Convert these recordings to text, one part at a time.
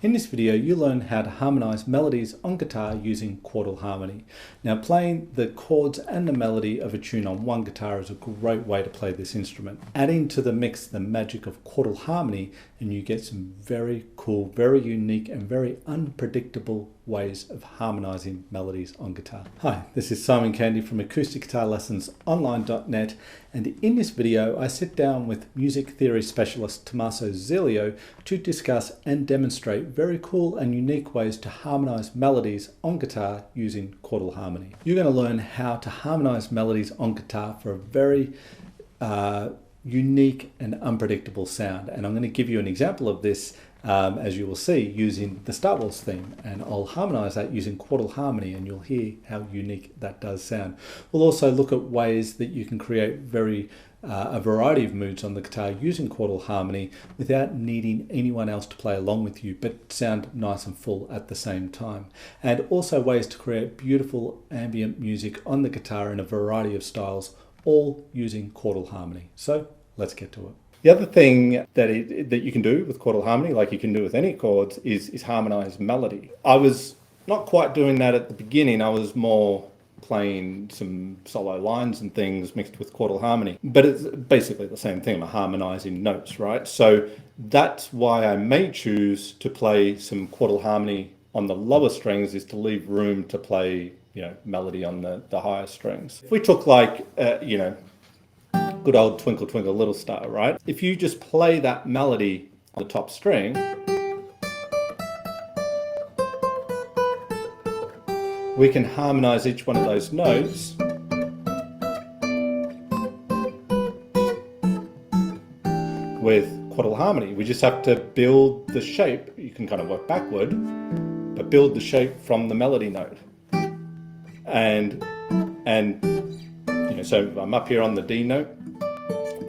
In this video, you'll learn how to harmonize melodies on guitar using Quartal harmony. Now, playing the chords and the melody of a tune on one guitar is a great way to play this instrument. Add into the mix the magic of Quartal harmony and you get some very cool, very unique and very unpredictable ways of harmonizing melodies on guitar. Hi, this is Simon Candy from Acoustic Guitar Lessons Online.net, and in this video I sit down with music theory specialist Tommaso Zillio to discuss and demonstrate very cool and unique ways to harmonize melodies on guitar using Quartal harmony. You're going to learn how to harmonize melodies on guitar for a very unique and unpredictable sound, and I'm going to give you an example of this as you will see, using the Star Wars theme, and I'll harmonize that using Quartal harmony and you'll hear how unique that does sound. We'll also look at ways that you can create a variety of moods on the guitar using Quartal harmony without needing anyone else to play along with you, but sound nice and full at the same time. And also ways to create beautiful ambient music on the guitar in a variety of styles, all using Quartal harmony. So let's get to it. The other thing that you can do with Quartal harmony, like you can do with any chords, is harmonize melody. I was not quite doing that at the beginning. I was more playing some solo lines and things mixed with Quartal harmony. But it's basically the same thing. I'm harmonizing notes, right? So that's why I may choose to play some Quartal harmony on the lower strings, is to leave room to play, melody on the higher strings. If we took like, good old Twinkle Twinkle Little Star, right? If you just play that melody on the top string, we can harmonize each one of those notes with Quartal harmony. We just have to build the shape. You can kind of work backward, but build the shape from the melody note. And so I'm up here on the D note.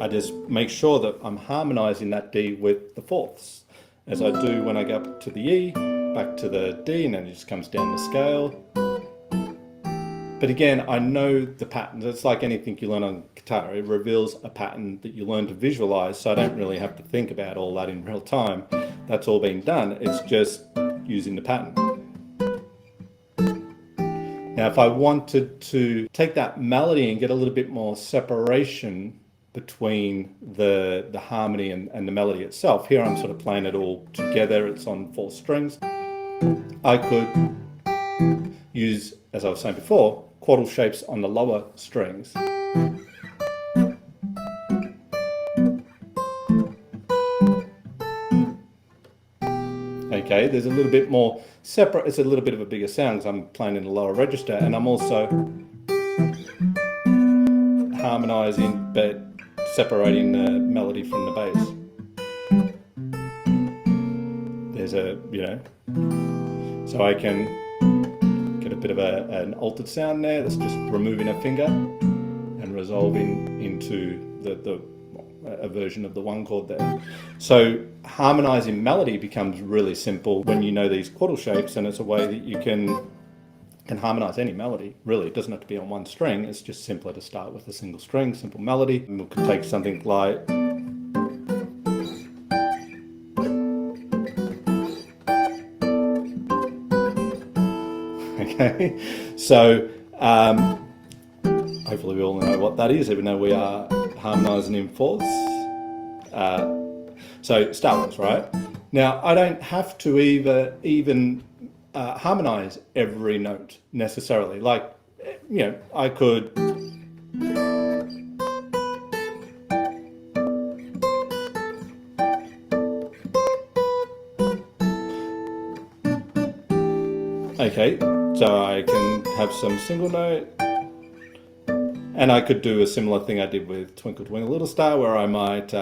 I just make sure that I'm harmonizing that D with the fourths, as I do when I go up to the E, back to the D, and then it just comes down the scale. But again, I know the patterns. It's like anything you learn on guitar. It reveals a pattern that you learn to visualize, so I don't really have to think about all that in real time. That's all been done. It's just using the pattern. Now, if I wanted to take that melody and get a little bit more separation between the harmony and the melody itself, here I'm sort of playing it all together. It's on 4 strings. I could use, as I was saying before, Quartal shapes on the lower strings. Okay, there's a little bit more separate, it's a little bit of a bigger sound because I'm playing in the lower register, and I'm also harmonizing but separating the melody from the bass. There's so I can get a bit of an altered sound there. That's just removing a finger and resolving into a version of the one chord there. So harmonizing melody becomes really simple when you know these Quartal shapes, and it's a way that you can harmonize any melody. Really, it doesn't have to be on one string. It's just simpler to start with a single string, simple melody. And we can take something like, okay, so hopefully we all know what that is, even though we are harmonizing in fourths. So Star Wars, right? Now, I don't have to even harmonize every note necessarily. Like, I could okay, so I can have some single note, and I could do a similar thing I did with Twinkle Twinkle Little Star, where I might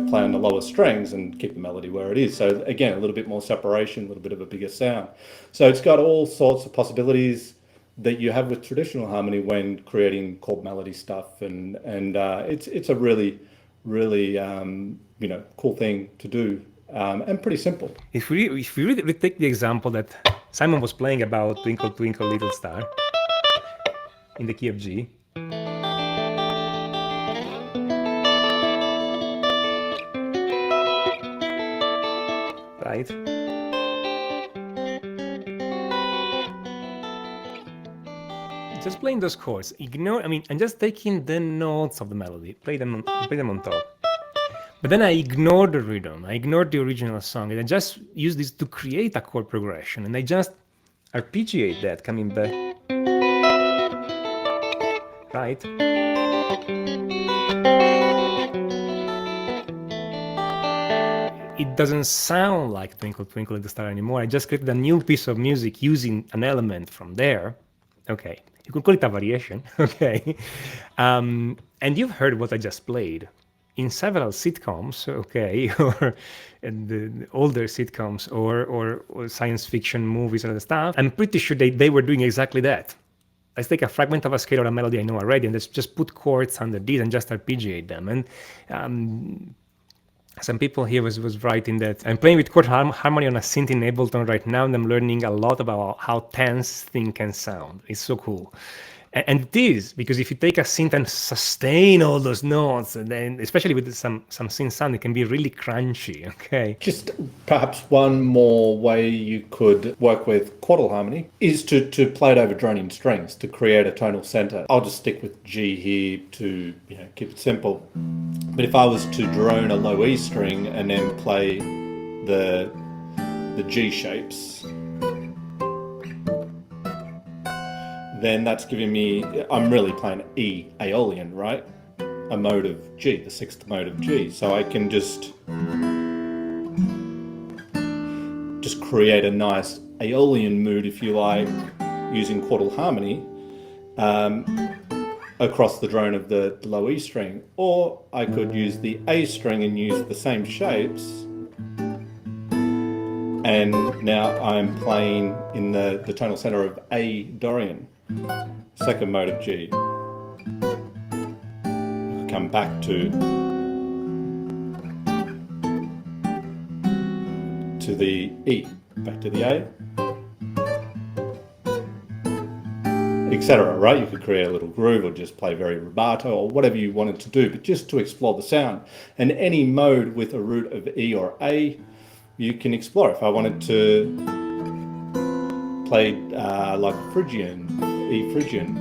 play on the lower strings and keep the melody where it is. So again, a little bit more separation, a little bit of a bigger sound. So it's got all sorts of possibilities that you have with traditional harmony when creating chord melody stuff, and it's a really cool thing to do, and pretty simple. If we really take the example that Simon was playing about Twinkle Twinkle Little Star in the key of G, just playing those chords, ignore, and just taking the notes of the melody, play them on top. But then I ignore the rhythm, I ignore the original song, and I just use this to create a chord progression, and I just arpeggiate that coming back, right? It doesn't sound like Twinkle Twinkle Little Star anymore. I just created a new piece of music using an element from there. Okay, you could call it a variation, okay? And you've heard what I just played. In several sitcoms, okay, or in the older sitcoms or science fiction movies and other stuff, I'm pretty sure they were doing exactly that. Let's take a fragment of a scale or a melody I know already, and let's just put chords under these and just arpeggiate them. And some people here was writing that I'm playing with chord harmony on a synth in Ableton right now, and I'm learning a lot about how tense thing can sound. It's so cool. And it is, because if you take a synth and sustain all those notes, and then especially with some synth sound, it can be really crunchy, okay? Just perhaps one more way you could work with Quartal harmony is to play it over droning strings to create a tonal center. I'll just stick with G here to keep it simple. But if I was to drone a low E string and then play the G shapes, then that's giving me, I'm really playing E Aeolian, right? A mode of G, the sixth mode of G. So I can just create a nice Aeolian mood, if you like, using Quartal harmony across the drone of the low E string. Or I could use the A string and use the same shapes. And now I'm playing in the tonal center of A Dorian, second mode of G. I come back to the E, back to the A, etc. Right? You could create a little groove or just play very rubato or whatever you wanted to do, but just to explore the sound. And any mode with a root of E or A, you can explore. If I wanted to play like Phrygian, E Phrygian,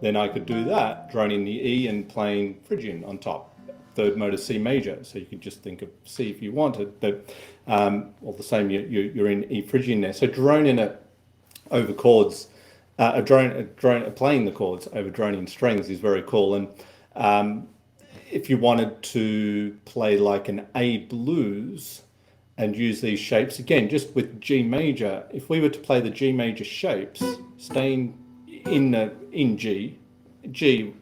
then I could do that, droning the E and playing Phrygian on top. Third mode of C major, so you could just think of C if you wanted, but all the same, you're in E Phrygian there. So droning it over chords, playing the chords over droning strings is very cool. And if you wanted to play like an A blues and use these shapes, again, just with G major, if we were to play the G major shapes, staying in G,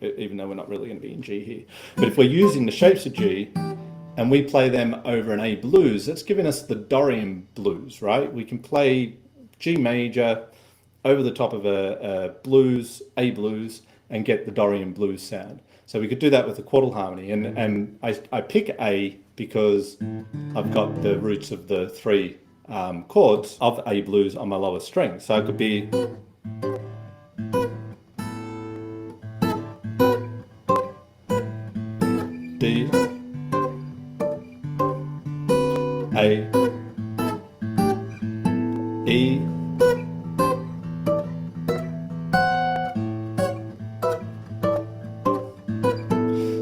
even though we're not really going to be in G here, but if we're using the shapes of G and we play them over an A blues, that's giving us the Dorian blues, right? We can play G major over the top of a blues, A blues, and get the Dorian blues sound. So we could do that with the Quartal harmony, and I pick A because I've got the roots of the three chords of A blues on my lower string. So it could be D, A, E,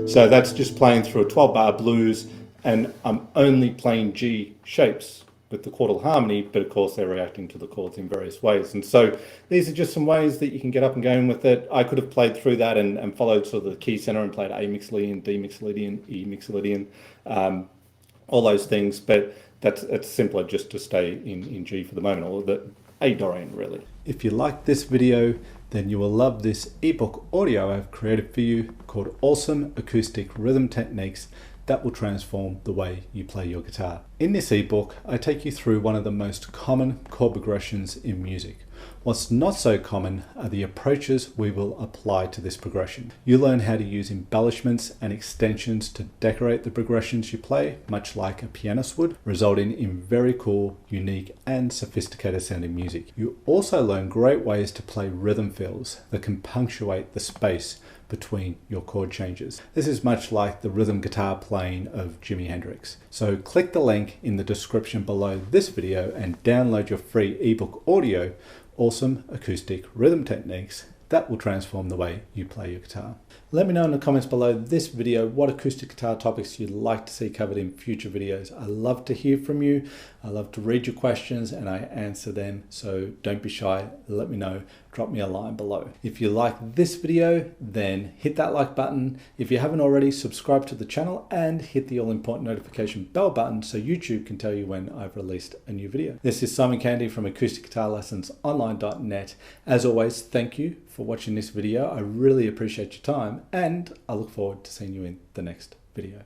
so that's just playing through a 12-bar blues, and I'm only playing G shapes with the Quartal harmony, but of course they're reacting to the chords in various ways. And so these are just some ways that you can get up and going with it. I could have played through that and followed sort of the key center and played A mixolydian, D mixolydian, E mixolydian, all those things, but it's simpler just to stay in G for the moment, or the A Dorian really. If you like this video, then you will love this ebook audio I've created for you called Awesome Acoustic Rhythm Techniques that will transform the way you play your guitar. In this ebook, I take you through one of the most common chord progressions in music, What's not so common are the approaches we will apply to this progression. You learn how to use embellishments and extensions to decorate the progressions you play, much like a pianist would, resulting in very cool, unique, and sophisticated sounding music. You also learn great ways to play rhythm fills that can punctuate the space between your chord changes. This is much like the rhythm guitar playing of Jimi Hendrix. So click the link in the description below this video and download your free ebook audio, Awesome Acoustic Rhythm Techniques that will transform the way you play your guitar. Let me know in the comments below this video what acoustic guitar topics you'd like to see covered in future videos. I love to hear from you. I love to read your questions and I answer them. So don't be shy. Let me know. Drop me a line below. If you like this video, then hit that like button. If you haven't already, subscribe to the channel and hit the all-important notification bell button so YouTube can tell you when I've released a new video. This is Simon Candy from acousticguitarlessonsonline.net. As always, thank you for watching this video. I really appreciate your time and I look forward to seeing you in the next video.